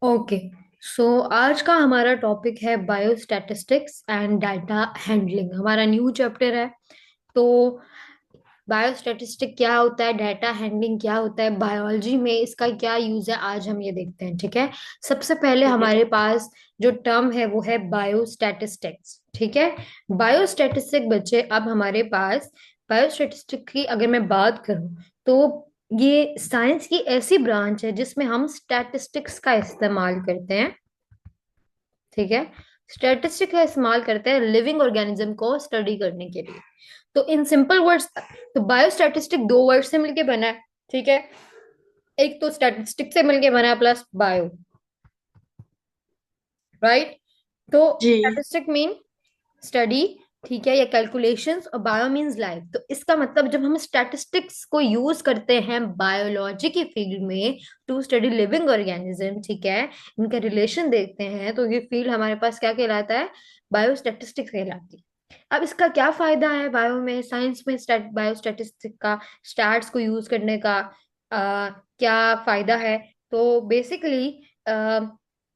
Okay. सो आज का हमारा टॉपिक है बायोस्टैटिस्टिक्स एंड डाटा हैंडलिंग। हमारा न्यू चैप्टर है। तो बायोस्टैटिस्टिक क्या होता है, डाटा हैंडलिंग क्या होता है, बायोलॉजी में इसका क्या यूज है, आज हम ये देखते हैं। ठीक है। सबसे पहले ठीक है। हमारे पास जो टर्म है वो है बायोस्टैटिस्टिक्स। ठीक है। बायोस्टैटिस्टिक बच्चे, अब हमारे पास बायोस्टैटिस्टिक की अगर मैं बात करूं तो ये साइंस की ऐसी ब्रांच है जिसमें हम स्टैटिस्टिक्स का इस्तेमाल करते हैं। ठीक है। स्टैटिस्टिक का इस्तेमाल करते हैं लिविंग ऑर्गेनिज्म को स्टडी करने के लिए। तो इन सिंपल वर्ड्स, तो बायोस्टैटिस्टिक दो वर्ड से मिलके बना है। ठीक है। एक तो स्टैटिस्टिक से मिलके बना है प्लस बायो, राइट। तो जी। स्टैटिस्टिक मीन स्टडी, ठीक है, या कैलकुलेशंस, और बायो मीन्स लाइफ। तो इसका मतलब जब हम स्टैटिस्टिक्स को यूज करते हैं बायोलॉजी की फील्ड में टू स्टडी लिविंग ऑर्गेनिज्म, ठीक है, इनका रिलेशन देखते हैं, तो ये फील्ड हमारे पास क्या कहलाता है, बायोस्टैटिस्टिक्स कहलाती है। अब इसका क्या फायदा है बायो में, साइंस में बायोस्टैटिस्टिक का, स्टैट्स को यूज करने का क्या फायदा है। तो बेसिकली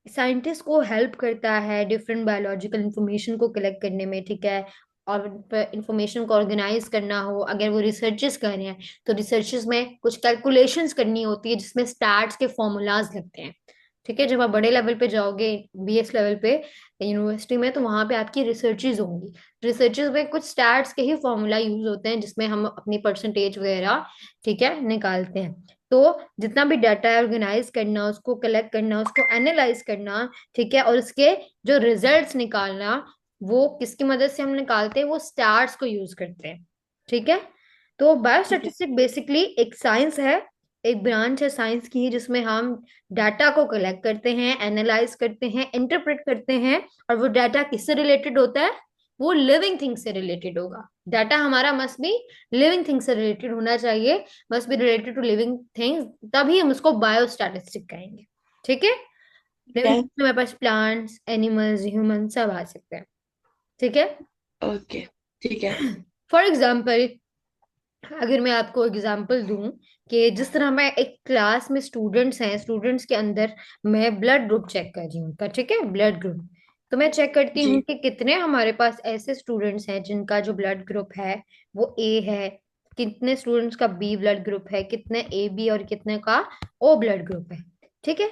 साइंटिस्ट को हेल्प करता है डिफरेंट बायोलॉजिकल इंफॉर्मेशन को कलेक्ट करने में। ठीक है। और इंफॉर्मेशन को ऑर्गेनाइज करना हो, अगर वो रिसर्चेस कर रहे हैं तो रिसर्चेस में कुछ कैलकुलेशंस करनी होती है जिसमें स्टैट्स के फॉर्मूलाज लगते हैं। ठीक है। जब आप बड़े लेवल पे जाओगे, बीएस लेवल पे यूनिवर्सिटी में, तो वहां पे आपकी रिसर्चेज होंगी। रिसर्चेज में कुछ स्टैट्स के ही फॉर्मूला यूज होते हैं जिसमें हम अपनी परसेंटेज वगैरह, ठीक है, निकालते हैं। तो जितना भी डाटा है ऑर्गेनाइज करना, उसको कलेक्ट करना, उसको एनालाइज करना, ठीक है, और उसके जो रिजल्ट्स निकालना, वो किसकी मदद से हम निकालते हैं, वो स्टार्स को यूज करते हैं। ठीक है। तो ठीक है। बायोस्टैटिस्टिक बेसिकली एक साइंस है, एक ब्रांच है साइंस की, जिसमें हम डाटा को कलेक्ट करते हैं, एनालाइज करते हैं, इंटरप्रेट करते हैं। और वो डाटा किससे रिलेटेड होता है, वो लिविंग थिंग से रिलेटेड होगा। डाटा हमारा मस्ट बी लिविंग थिंग से रिलेटेड होना चाहिए, must be related to living things, तभी हम उसको बायोस्टैटिस्टिक कहेंगे। ठीक है। ठीक लिविंग है। थिंग्स में हमारे पास प्लांट्स, एनिमल्स, ह्यूमन सब आ सकते हैं। ठीक है। ओके। ठीक है। फॉर एग्जाम्पल, अगर मैं आपको एग्जांपल दूं कि जिस तरह मैं एक क्लास में स्टूडेंट्स हैं, स्टूडेंट्स के अंदर मैं ब्लड ग्रुप चेक कर रही हूँ उनका, ठीक है, ब्लड ग्रुप। तो मैं चेक करती हूँ जी। कि कितने हमारे पास ऐसे स्टूडेंट्स हैं जिनका जो ब्लड ग्रुप है वो ए है, कितने स्टूडेंट्स का बी ब्लड ग्रुप है, कितने ए बी, और कितने का ओ ब्लड ग्रुप है। ठीक है।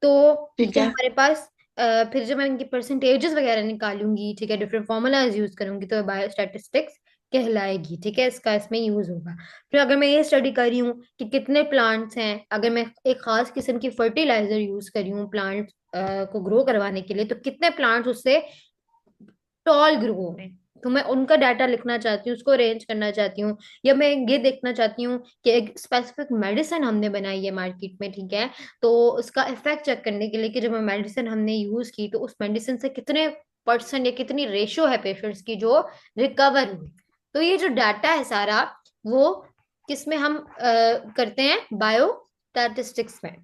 तो ठीक ये है। हमारे पास फिर जब मैं इनकी परसेंटेजेस वगैरह निकालूंगी, ठीक है, डिफरेंट फॉर्मूलाज यूज करूंगी, तो बायोस्टैटिस्टिक्स कहलाएगी। ठीक है, इसका इसमें यूज होगा। फिर अगर मैं ये स्टडी कर रही हूँ कि कितने प्लांट्स हैं, अगर मैं एक खास किस्म की फर्टिलाइजर यूज कर रही हूँ प्लांट को ग्रो करवाने के लिए, तो कितने प्लांट्स उससे टॉल ग्रो हो रहे हैं, तो मैं उनका डाटा लिखना चाहती हूँ, उसको अरेंज करना चाहती हूँ। या मैं ये देखना चाहती हूँ कि एक स्पेसिफिक मेडिसिन हमने बनाई है मार्केट में, ठीक है, तो उसका इफेक्ट चेक करने के लिए कि जब वो मेडिसिन हमने यूज की तो उस मेडिसिन से कितने परसेंट या कितनी रेशियो है पेशेंट्स की जो रिकवर हुई। तो ये जो डाटा है सारा, वो किस में हम करते हैं, बायो स्टैटिस्टिक्स में।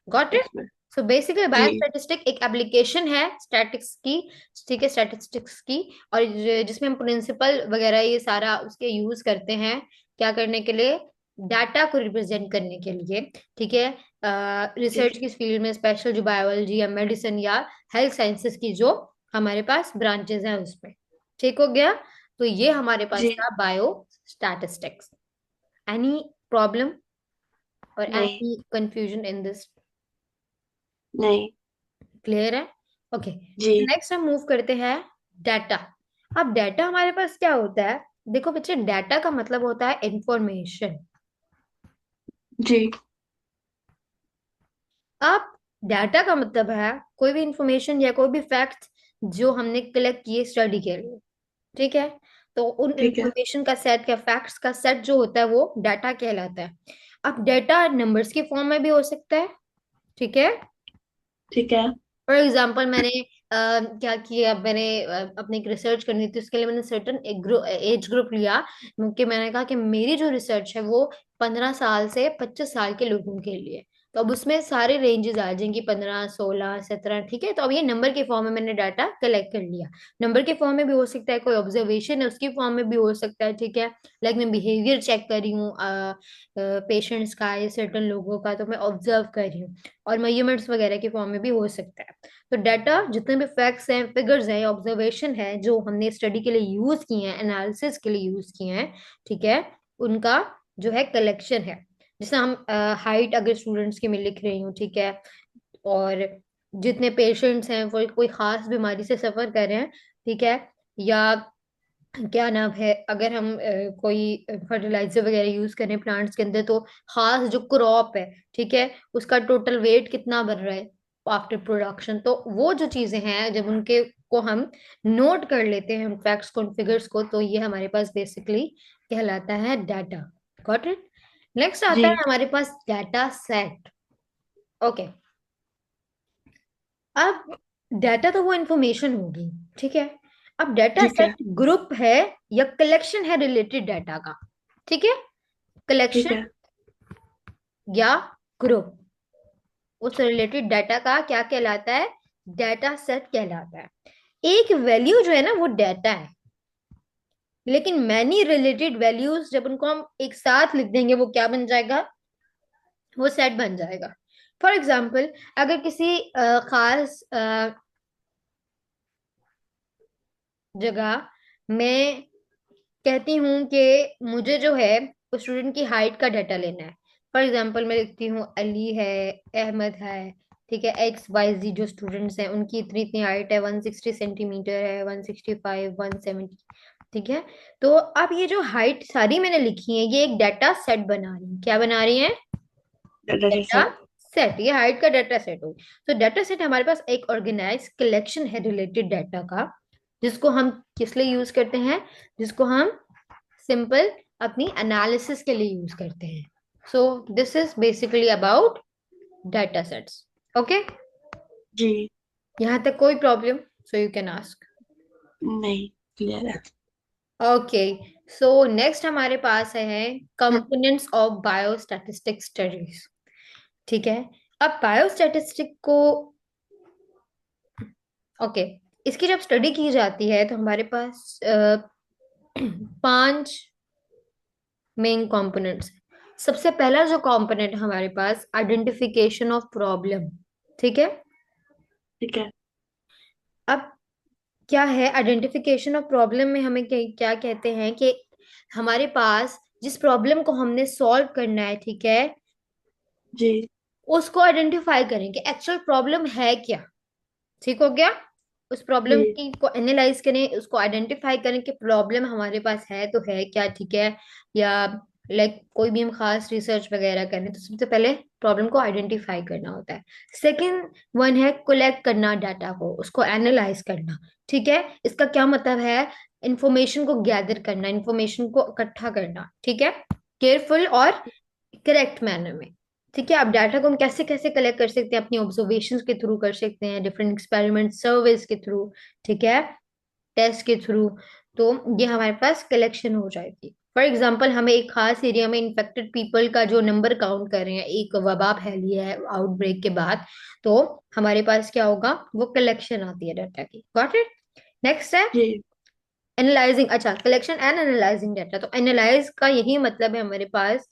Got it. इसमें। सो बेसिकली जी। बायोस्टैटिस्टिक एक एप्लीकेशन है स्टैटिक्स की, ठीक है, स्टैटिस्टिक्स की। और जिसमें हम प्रिंसिपल वगैरह ये सारा उसके यूज करते हैं, क्या करने के लिए, डाटा को रिप्रेजेंट करने के लिए। ठीक है। जी। रिसर्च की फील्ड में स्पेशल जो बायोलॉजी या मेडिसिन या हेल्थ साइंसेस की जो हमारे पास ब्रांचेस हैं उसमें। ठीक हो गया। तो ये हमारे पास जी। था बायो स्टैटिस्टिक्स। एनी प्रॉब्लम और नहीं। एनी कंफ्यूजन इन दिस, नहीं। क्लियर है। ओके। जी। नेक्स्ट हम मूव करते हैं डाटा। अब डाटा हमारे पास क्या होता है, देखो बच्चे, डाटा का मतलब होता है इंफॉर्मेशन। जी। अब डाटा का मतलब है कोई भी इंफॉर्मेशन या कोई भी फैक्ट जो हमने कलेक्ट किए स्टडी के लिए। ठीक है। तो उन ठीक है। इंफॉर्मेशन का सेट या फैक्ट्स का सेट जो होता है वो डाटा कहलाता है। अब डाटा नंबर्स की फॉर्म में भी हो सकता है। ठीक है। ठीक है। फॉर एग्जाम्पल, मैंने क्या किया, मैंने अपनी एक रिसर्च करनी थी, उसके लिए मैंने सर्टन एज ग्रुप लिया, क्योंकि मैंने कहा कि मेरी जो रिसर्च है वो 15 साल से 25 साल के लोगों के लिए। तो अब उसमें सारे रेंजेस आ जाएंगी, 15, 16, 17, ठीक है। तो अब ये नंबर के फॉर्म में मैंने डाटा कलेक्ट कर लिया। नंबर के फॉर्म में भी हो सकता है, कोई ऑब्जर्वेशन है उसकी फॉर्म में भी हो सकता है, ठीक है। लाइक मैं बिहेवियर चेक कर रही हूँ पेशेंट्स का या सर्टन लोगों का, तो मैं ऑब्जर्व कर रही हूँ। और मेजरमेंट्स वगैरह के फॉर्म में भी हो सकता है। तो डाटा जितने भी फैक्ट्स हैं, फिगर्स हैं, ऑब्जर्वेशन है जो हमने स्टडी के लिए यूज किए हैं, एनालिसिस के लिए यूज किए हैं, ठीक है, उनका जो है कलेक्शन है। जैसे हम हाइट अगर स्टूडेंट्स की मैं लिख रही हूँ, ठीक है, और जितने पेशेंट्स हैं वो कोई खास बीमारी से सफर कर रहे हैं, ठीक है, या क्या नाम है, अगर हम कोई फर्टिलाइजर वगैरह यूज करें प्लांट्स के अंदर, तो खास जो क्रॉप है, ठीक है, उसका टोटल वेट कितना बन रहा है आफ्टर प्रोडक्शन, तो वो जो चीजें हैं जब उनके को हम नोट कर लेते हैं फैक्ट्स को, फिगर्स को, तो ये हमारे पास बेसिकली कहलाता है डाटा। Got it. नेक्स्ट आता है जी। हमारे पास डाटा सेट। ओके। अब डाटा तो वो इंफॉर्मेशन होगी, ठीक है। अब डाटा ठीक है। सेट ग्रुप है या कलेक्शन है रिलेटेड डाटा का, ठीक है। ठीक कलेक्शन है। या ग्रुप उस रिलेटेड डाटा का क्या कहलाता है? डाटा सेट कहलाता है। एक वैल्यू जो है ना वो डाटा है, लेकिन मैनी रिलेटेड वैल्यूज जब उनको हम एक साथ लिख देंगे वो क्या बन जाएगा? वो सेट बन जाएगा। फॉर एग्जाम्पल, अगर किसी खास जगह मैं कहती हूँ कि मुझे जो है उस स्टूडेंट की हाइट का डाटा लेना है। फॉर एग्जाम्पल मैं लिखती हूँ अली है, अहमद है, ठीक है, XYZ जो स्टूडेंट्स हैं उनकी इतनी इतनी हाइट है, 160 सेंटीमीटर है, 165, 170, ठीक है। तो अब ये जो हाइट सारी मैंने लिखी है ये एक डाटा सेट बना रही है। क्या बना रही है? Data data set. सेट। ये हाइट का डाटा सेट हो। तो डाटा सेट हमारे पास एक ऑर्गेनाइज कलेक्शन है रिलेटेड डाटा का, जिसको हम किस लिए यूज करते हैं? जिसको हम सिंपल अपनी एनालिसिस के लिए यूज करते हैं। So this is basically about data sets. Okay. जी। यहाँ तक कोई problem? So you can ask. नहीं, क्लियर है। ओके। सो नेक्स्ट हमारे पास है कंपोनेंट्स ऑफ बायोस्टैटिस्टिक स्टडीज, ठीक है। अब बायोस्टैटिस्टिक को, ओके, इसकी जब स्टडी की जाती है तो हमारे पास 5 मेन कंपोनेंट्स। सबसे पहला जो कंपोनेंट हमारे पास आइडेंटिफिकेशन ऑफ प्रॉब्लम, ठीक है। ठीक है। अब क्या है आइडेंटिफिकेशन ऑफ प्रॉब्लम में हमें क्या कहते हैं कि हमारे पास जिस प्रॉब्लम को हमने सॉल्व करना है, ठीक है, जी। उसको आइडेंटिफाई करें कि एक्चुअल प्रॉब्लम है क्या। ठीक हो गया। उस प्रॉब्लम जी। की को एनालाइज करें, उसको आइडेंटिफाई करें कि प्रॉब्लम हमारे पास है तो है क्या, ठीक है। या लाइक कोई भी हम खास रिसर्च वगैरह करें तो सबसे पहले प्रॉब्लम को आइडेंटिफाई करना होता है। सेकंड वन है कलेक्ट करना डाटा को, उसको एनालाइज करना, ठीक है। इसका क्या मतलब है? इंफॉर्मेशन को गैदर करना, इंफॉर्मेशन को इकट्ठा करना, ठीक है, केयरफुल और करेक्ट मैनर में, ठीक है। अब डाटा को हम कैसे कैसे कलेक्ट कर सकते हैं? अपनी ऑब्जर्वेशंस के थ्रू कर सकते हैं, डिफरेंट एक्सपेरिमेंट सर्वेस के थ्रू, ठीक है, टेस्ट के थ्रू। तो ये हमारे पास कलेक्शन हो जाएगी। फॉर एग्जाम्पल, हमें एक खास एरिया में इन्फेक्टेड पीपल का जो नंबर काउंट कर रहे हैं, एक वबा फैली है आउटब्रेक के बाद, तो हमारे पास क्या होगा? वो कलेक्शन आती है डाटा की। Got it. नेक्स्ट है जी। एनालाइजिंग। अच्छा, कलेक्शन एंड एनालाइजिंग डाटा। तो एनालाइज का यही मतलब है हमारे पास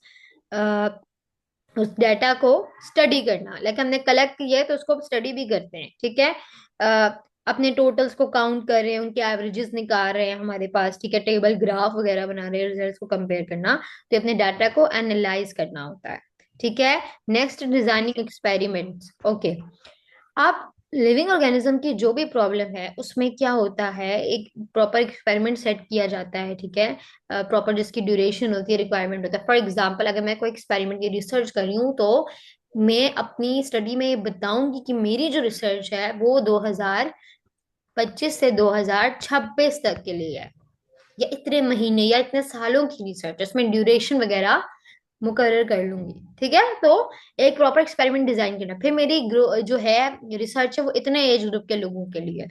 उस डाटा को स्टडी करना। लाइक हमने कलेक्ट किया है तो उसको स्टडी भी करते हैं, ठीक है। अपने टोटल्स को काउंट कर रहे हैं, उनके एवरेजेस निकाल रहे हैं हमारे पास, ठीक है, टेबल ग्राफ वगैरह बना रहे हैं, रिजल्ट्स को कंपेयर करना, तो अपने डाटा को एनालाइज करना होता है, ठीक है। Next, designing experiments. ओके। आप लिविंग ऑर्गेनिज्म की जो भी प्रॉब्लम है उसमें क्या होता है, एक प्रॉपर एक्सपेरिमेंट सेट किया जाता है, ठीक है। प्रॉपर जिसकी ड्यूरेशन होती है, रिक्वायरमेंट होता है। फॉर एग्जांपल, अगर मैं कोई एक्सपेरिमेंट की रिसर्च कर रही हूँ तो मैं अपनी स्टडी में बताऊंगी कि मेरी जो रिसर्च है वो 2025 से 2026 तक के लिए है, या इतने महीने या इतने सालों की रिसर्च, उसमें ड्यूरेशन वगैरह मुकर्रर कर लूंगी, ठीक है। तो एक प्रॉपर एक्सपेरिमेंट डिजाइन करना। फिर मेरी जो है रिसर्च है वो इतने एज ग्रुप के लोगों के लिए है,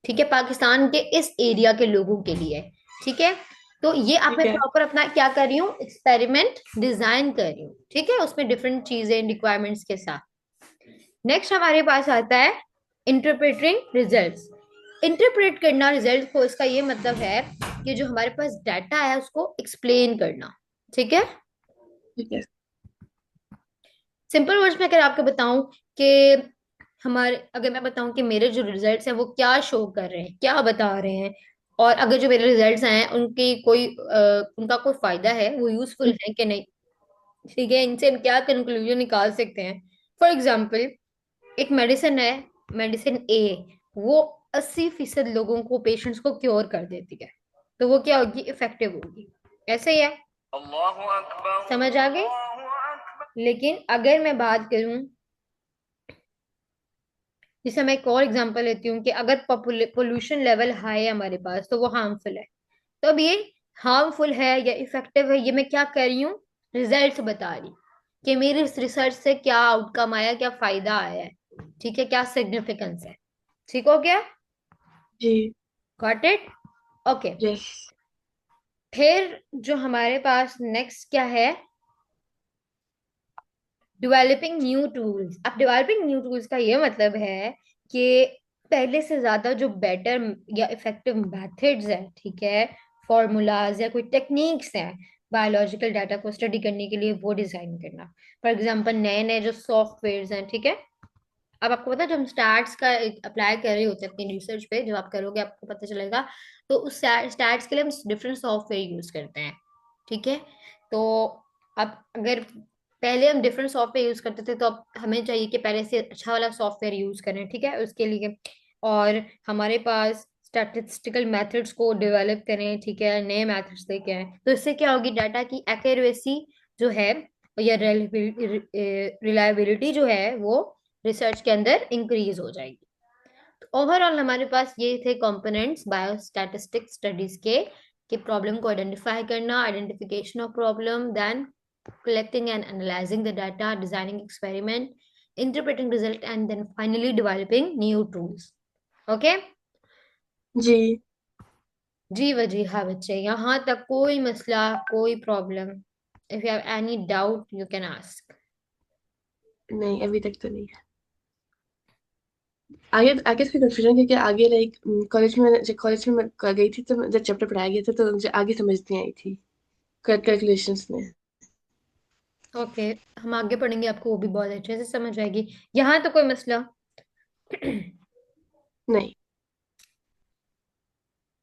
ठीक है, पाकिस्तान के इस एरिया के लोगों के लिए, ठीक है। तो ये आप ठीक मैं है। प्रॉपर अपना क्या कर रही हूँ, एक्सपेरिमेंट डिजाइन कर रही हूँ, ठीक है, उसमें डिफरेंट चीजें रिक्वायरमेंट्स के साथ। नेक्स्ट हमारे पास आता है इंटरप्रेटिंग रिजल्ट्स। इंटरप्रेट करना रिजल्ट को, इसका ये मतलब है कि जो हमारे पास डाटा है उसको एक्सप्लेन करना, ठीक है। ठीक है। सिंपल वर्ड्स में अगर आपको बताऊं कि हमारे, अगर मैं बताऊं कि मेरे जो रिजल्ट्स हैं वो क्या शो कर रहे हैं, क्या बता रहे हैं, और अगर जो मेरे रिजल्ट्स आए हैं उनकी कोई उनका कोई फायदा है, वो यूजफुल है कि नहीं, ठीक है, इनसे हम क्या कंक्लूजन निकाल सकते हैं। फॉर एग्जाम्पल, एक मेडिसिन है, मेडिसिन ए, वो 80% लोगों को, पेशेंट्स को क्योर कर देती है, तो वो क्या होगी, इफेक्टिव होगी, ऐसे ही है। अल्लाहु अकबर, समझ आ गई। लेकिन अगर मैं बात करूं, जैसे मैं एक और एग्जांपल लेती हूँ कि अगर पोल्यूशन लेवल हाई है हमारे पास तो वो हार्मफुल है। तो अब ये हार्मफुल है या इफेक्टिव है, ये मैं क्या कर रही हूँ, रिजल्ट्स बता रही कि मेरी इस रिसर्च से क्या आउटकम आया, क्या फायदा आया है, ठीक है, क्या सिग्निफिकेंस है। ठीक हो गया, जी। Got it, okay. यस। फिर जो हमारे पास नेक्स्ट क्या है, डेवलपिंग न्यू टूल्स। अब डेवलपिंग न्यू टूल्स का ये मतलब है कि पहले से ज्यादा जो बेटर या इफेक्टिव मेथड्स है, ठीक है, फॉर्मूलाज या कोई टेक्निक्स हैं बायोलॉजिकल डाटा को स्टडी करने के लिए, वो डिजाइन करना। फॉर एग्जांपल, नए नए जो सॉफ्टवेयर्स हैं, ठीक है। अब आपको पता है, जब हम स्टैट्स का अप्लाई कर रहे होते हैं अपनी रिसर्च पे, जब आप करोगे आपको पता चलेगा, तो उस स्टैट्स के लिए हम डिफरेंट सॉफ्टवेयर यूज करते हैं, ठीक है। तो अब अगर पहले हम डिफरेंट सॉफ्टवेयर यूज करते थे, तो अब हमें चाहिए कि पहले से अच्छा वाला सॉफ्टवेयर यूज करें, ठीक है, उसके लिए। और हमारे पास स्टैटिस्टिकल मेथड्स को डेवलप करें, ठीक है, नए मेथड्स लेके आए, तो इससे क्या होगी, डाटा की एक्यूरेसी जो है या रिलायबिलिटी जो है वो रिसर्च के अंदर इंक्रीज हो जाएगी। तो ओवरऑल हमारे पास ये थे कंपोनेंट्स बायोस्टैटिस्टिक स्टडीज के, कि प्रॉब्लम को आइडेंटिफाई करना, identification of problem, then collecting and analyzing the data, designing experiment, interpreting result, and then finally developing new tools. Okay? जी। जी वजी, हाँ बच्चे, यहाँ तक कोई मसला, कोई problem? If you have any doubt you can ask. नहीं, अभी तक तो नहीं है। आगे आगे इसमें कंफ्यूजन, क्योंकि आगे लाइक कॉलेज में मैं गई थी, तो जब चैप्टर पढ़ाया गया था तो मुझे आगे समझ नहीं आई थी कैलकुलेशंस में। ओके, हम आगे पढ़ेंगे, आपको वो भी बहुत अच्छे से समझ आएगी। यहाँ तो कोई मसला? नहीं।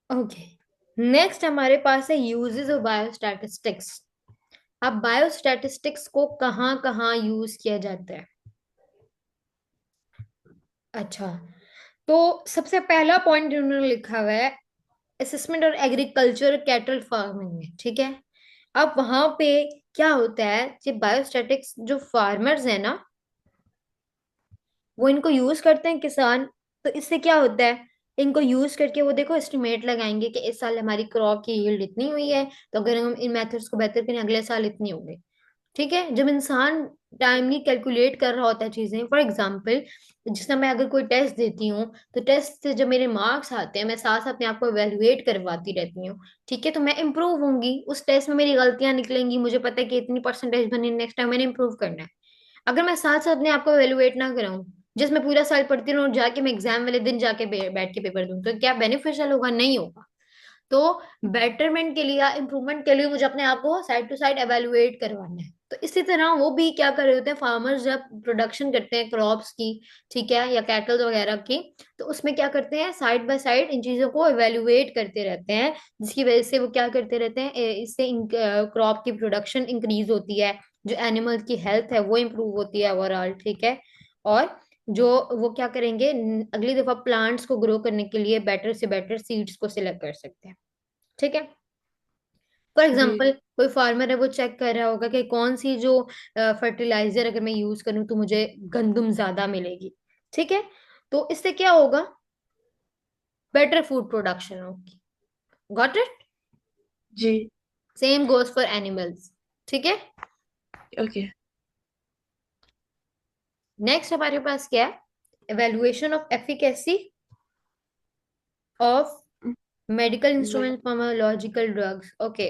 ओके, नेक्स्ट हमारे पास है यूजेस ऑफ बायोस्टैटिस्टिक्स। अब बायोस्टैटिस्टिक्स को कहाँ कहाँ यूज किया जाता है? अच्छा, तो सबसे पहला पॉइंट उन्होंने लिखा हुआ है, असेसमेंट और एग्रीकल्चर कैटल फार्मिंग में, ठीक है। अब वहां पे क्या होता है, ये बायोस्टैटिक्स जो फार्मर्स है ना, वो इनको यूज करते हैं किसान। तो इससे क्या होता है, इनको यूज करके वो देखो एस्टिमेट लगाएंगे कि इस साल हमारी क्रॉप की यील्ड इतनी हुई है, तो अगर हम इन मेथड्स को बेहतर करें अगले साल इतनी होगी, ठीक है। जब इंसान टाइमली कैलकुलेट कर रहा होता है चीजें, फॉर एग्जाम्पल, जिस समय मैं अगर कोई टेस्ट देती हूँ, तो टेस्ट से जब मेरे मार्क्स आते हैं, मैं साथ साथ अपने आप को एवेलुएट करवाती रहती हूँ, ठीक है, तो मैं इंप्रूव होंगी, उस टेस्ट में मेरी गलतियां निकलेंगी, मुझे पता है कि इतनी परसेंटेज बनी, नेक्स्ट टाइम मैंने इंप्रूव करना है। अगर मैं साथ साथ अपने आप को एवेलुएट ना कराऊं, जिसमें पूरा साल पढ़ती रहूं और जाके मैं एग्जाम वाले दिन जाके बैठ के पेपर दूं, तो क्या बेनिफिशियल होगा? नहीं होगा। तो बेटरमेंट के लिए या इम्प्रूवमेंट के लिए मुझे अपने आप को साइड टू साइड एवेलुएट करवाना है। तो इसी तरह वो भी क्या कर रहे होते हैं, फार्मर्स जब प्रोडक्शन करते हैं क्रॉप्स की, ठीक है, या कैटल वगैरह की, तो उसमें क्या करते हैं, साइड बाय साइड इन चीजों को एवेलुएट करते रहते हैं, जिसकी वजह से वो क्या करते रहते हैं, इससे क्रॉप की प्रोडक्शन इंक्रीज होती है, जो एनिमल्स की हेल्थ है वो इम्प्रूव होती है ओवरऑल, ठीक है। और जो वो क्या करेंगे, अगली दफा प्लांट्स को ग्रो करने के लिए बेटर से बेटर सीड्स को सिलेक्ट कर सकते हैं, ठीक है। फॉर जी। एग्जाम्पल, कोई फार्मर है, वो चेक कर रहा होगा कि कौन सी जो फर्टिलाइजर अगर मैं यूज करूं तो मुझे गंदम ज्यादा मिलेगी, ठीक है। तो इससे क्या होगा, बेटर फूड प्रोडक्शन होगी, गॉट इट। जी। सेम गोज फॉर एनिमल्स, ठीक है। ओके। नेक्स्ट हमारे पास क्या है, evaluation of efficacy of medical मैं इंस्ट्रूमेंट, फार्माकोलॉजिकल ड्रग्स, ओके।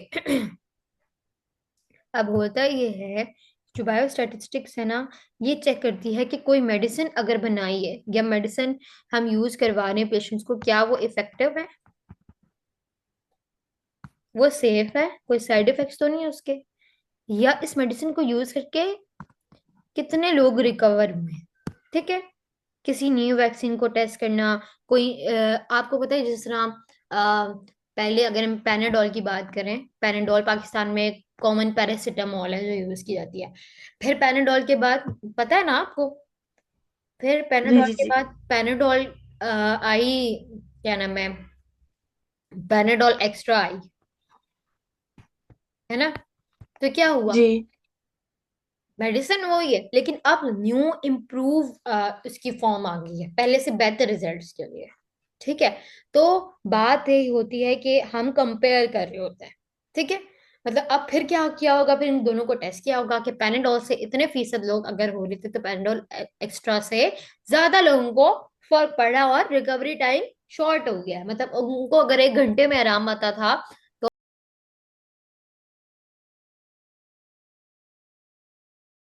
अब होता ये है, जो बायोस्टैटिस्टिक्स है ना, ये चेक करती है कि कोई मेडिसिन अगर बनाई है या मेडिसिन हम यूज करवा रहे हैं पेशेंट्स को, क्या वो इफेक्टिव है, वो सेफ है, कोई साइड इफेक्ट्स तो नहीं है उसके, या इस मेडिसिन को यूज करके कितने लोग रिकवर हुए। ठीक है। किसी न्यू वैक्सीन को टेस्ट करना, कोई आपको पता है जिस तरह पहले अगर हम पैनाडोल की बात करें, पैनाडोल पाकिस्तान में कॉमन पैरासिटामोल है जो यूज की जाती है। फिर पैनाडोल के बाद, पता है ना आपको, फिर जी पैनाडोल जी के जी बाद पैनाडोल आई, क्या नाम है, पैनाडोल एक्स्ट्रा आई, है ना। तो क्या हुआ, जी मेडिसिन वही है लेकिन अब न्यू इम्प्रूव उसकी फॉर्म आ गई है पहले से बेहतर रिजल्ट्स के लिए। ठीक है। तो बात यही होती है कि हम कंपेयर कर रहे होते हैं। ठीक है। मतलब अब फिर क्या किया होगा, फिर इन दोनों को टेस्ट किया होगा कि पैनाडोल से इतने फीसद लोग अगर हो रहे थे तो पैनाडोल एक्स्ट्रा से ज्यादा लोगों को फर्क पड़ा और रिकवरी टाइम शॉर्ट हो गया। मतलब उनको अगर 1 घंटे में आराम आता था